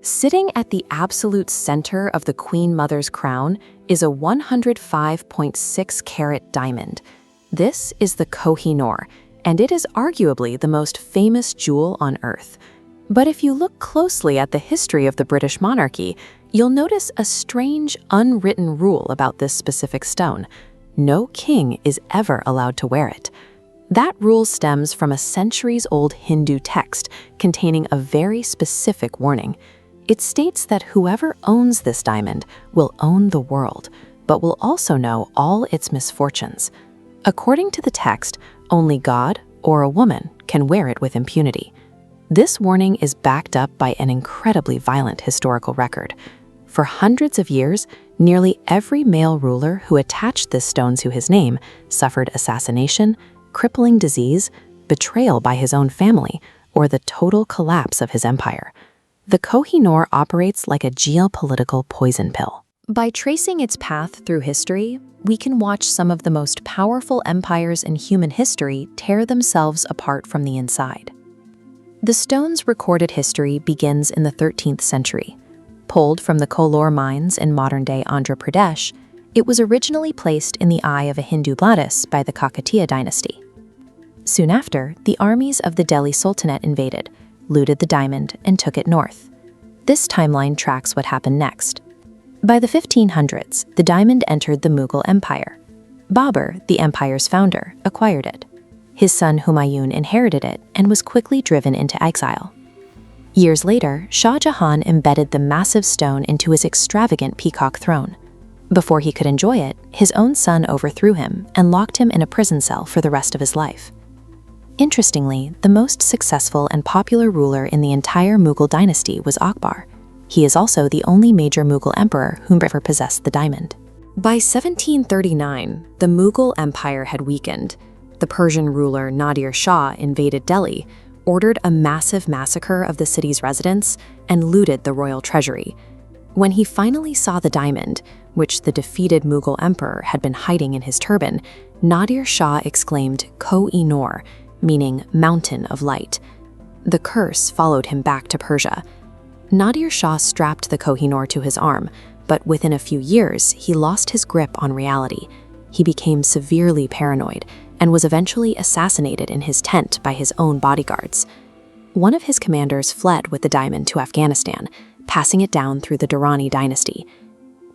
Sitting at the absolute center of the Queen Mother's crown is a 105.6 carat diamond. This is the Koh-i-Noor, and it is arguably the most famous jewel on Earth. But if you look closely at the history of the British monarchy, you'll notice a strange, unwritten rule about this specific stone. No king is ever allowed to wear it. That rule stems from a centuries-old Hindu text containing a very specific warning. It states that whoever owns this diamond will own the world, but will also know all its misfortunes. According to the text, only God or a woman can wear it with impunity. This warning is backed up by an incredibly violent historical record. For hundreds of years, nearly every male ruler who attached this stone to his name suffered assassination, crippling disease, betrayal by his own family, or the total collapse of his empire. The Koh-i-Noor operates like a geopolitical poison pill. By tracing its path through history, we can watch some of the most powerful empires in human history tear themselves apart from the inside. The stone's recorded history begins in the 13th century. Pulled from the Koh-i-Noor mines in modern-day Andhra Pradesh, it was originally placed in the eye of a Hindu goddess by the Kakatiya dynasty. Soon after, the armies of the Delhi Sultanate invaded, looted the diamond, and took it north. This timeline tracks what happened next. By the 1500s, the diamond entered the Mughal Empire. Babur, the empire's founder, acquired it. His son Humayun inherited it and was quickly driven into exile. Years later, Shah Jahan embedded the massive stone into his extravagant peacock throne. Before he could enjoy it, his own son overthrew him and locked him in a prison cell for the rest of his life. Interestingly, the most successful and popular ruler in the entire Mughal dynasty was Akbar. He is also the only major Mughal emperor who ever possessed the diamond. By 1739, the Mughal Empire had weakened. The Persian ruler Nadir Shah invaded Delhi, ordered a massive massacre of the city's residents, and looted the royal treasury. When he finally saw the diamond, which the defeated Mughal emperor had been hiding in his turban, Nadir Shah exclaimed Koh-i-Noor, meaning mountain of light. The curse followed him back to Persia. Nadir Shah strapped the Koh-i-Noor to his arm, but within a few years, he lost his grip on reality. He became severely paranoid and was eventually assassinated in his tent by his own bodyguards. One of his commanders fled with the diamond to Afghanistan, passing it down through the Durrani dynasty.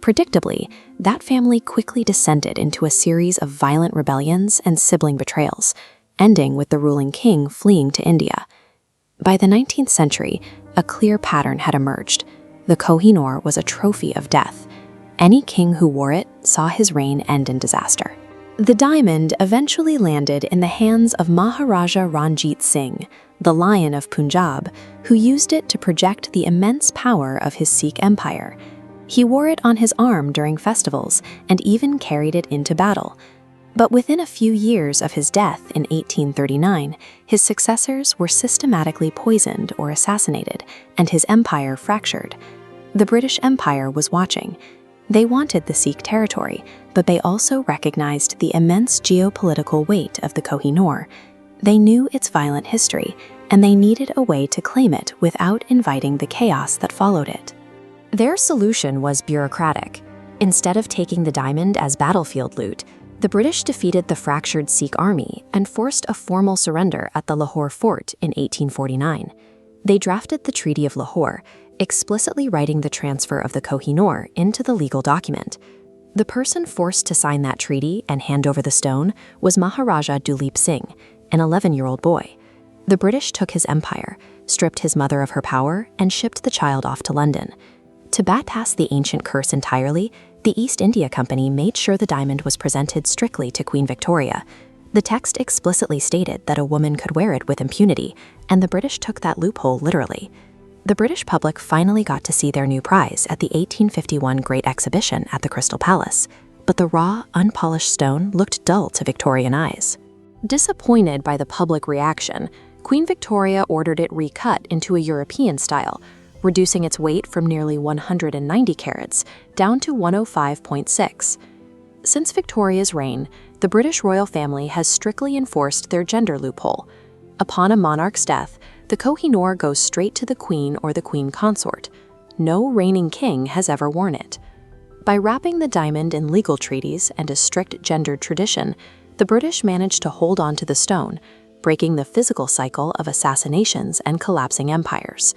Predictably, that family quickly descended into a series of violent rebellions and sibling betrayals, ending with the ruling king fleeing to India. By the 19th century, a clear pattern had emerged. The Koh-i-Noor was a trophy of death. Any king who wore it saw his reign end in disaster. The diamond eventually landed in the hands of Maharaja Ranjit Singh, the Lion of Punjab, who used it to project the immense power of his Sikh empire. He wore it on his arm during festivals and even carried it into battle. But within a few years of his death in 1839, his successors were systematically poisoned or assassinated, and his empire fractured. The British Empire was watching. They wanted the Sikh territory, but they also recognized the immense geopolitical weight of the Koh-i-Noor. They knew its violent history, and they needed a way to claim it without inviting the chaos that followed it. Their solution was bureaucratic. Instead of taking the diamond as battlefield loot, the British defeated the fractured Sikh army and forced a formal surrender at the Lahore fort in 1849. They drafted the Treaty of Lahore, explicitly writing the transfer of the Koh-i-Noor into the legal document. The person forced to sign that treaty and hand over the stone was Maharaja Duleep Singh, an 11-year-old boy. The British took his empire, stripped his mother of her power, and shipped the child off to London. To bypass the ancient curse entirely, the East India Company made sure the diamond was presented strictly to Queen Victoria. The text explicitly stated that a woman could wear it with impunity, and the British took that loophole literally. The British public finally got to see their new prize at the 1851 Great Exhibition at the Crystal Palace, but the raw, unpolished stone looked dull to Victorian eyes. Disappointed by the public reaction, Queen Victoria ordered it recut into a European style, reducing its weight from nearly 190 carats down to 105.6. Since Victoria's reign, the British royal family has strictly enforced their gender loophole. Upon a monarch's death, the Koh-i-Noor goes straight to the queen or the queen consort. no reigning king has ever worn it. By wrapping the diamond in legal treaties and a strict gendered tradition, the British managed to hold on to the stone, breaking the physical cycle of assassinations and collapsing empires.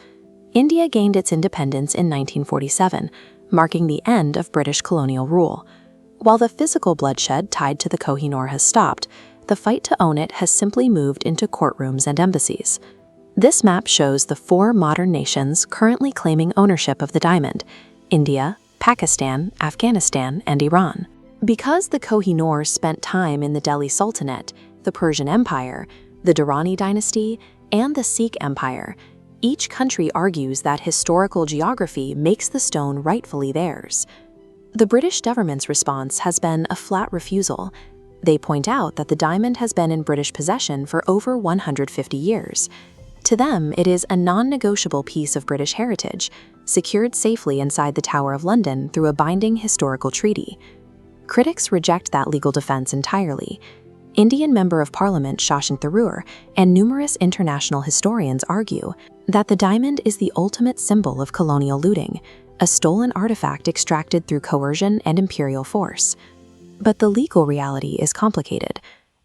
India gained its independence in 1947, marking the end of British colonial rule. While the physical bloodshed tied to the Koh-i-Noor has stopped, the fight to own it has simply moved into courtrooms and embassies. This map shows the 4 modern nations currently claiming ownership of the diamond: India, Pakistan, Afghanistan, and Iran. Because the Koh-i-Noor spent time in the Delhi Sultanate, the Persian Empire, the Durrani dynasty, and the Sikh Empire, each country argues that historical geography makes the stone rightfully theirs. The British government's response has been a flat refusal. They point out that the diamond has been in British possession for over 150 years. To them, it is a non-negotiable piece of British heritage, secured safely inside the Tower of London through a binding historical treaty. Critics reject that legal defense entirely. Indian Member of Parliament Shashank Tharoor and numerous international historians argue that the diamond is the ultimate symbol of colonial looting, a stolen artifact extracted through coercion and imperial force. But the legal reality is complicated.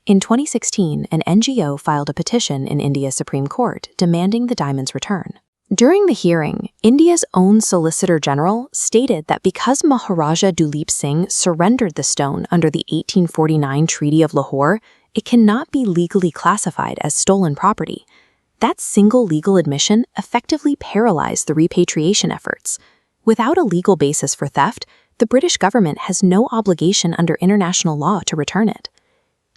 In 2016, an NGO filed a petition in India's Supreme Court demanding the diamond's return. During the hearing, India's own Solicitor General stated that because Maharaja Duleep Singh surrendered the stone under the 1849 Treaty of Lahore, it cannot be legally classified as stolen property. That single legal admission effectively paralyzed the repatriation efforts. Without a legal basis for theft, the British government has no obligation under international law to return it.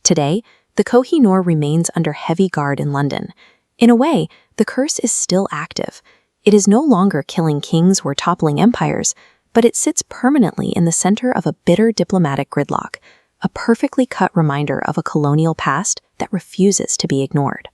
Today, the Koh-i-Noor remains under heavy guard in London. In a way, the curse is still active. It is no longer killing kings or toppling empires, but it sits permanently in the center of a bitter diplomatic gridlock, a perfectly cut reminder of a colonial past that refuses to be ignored.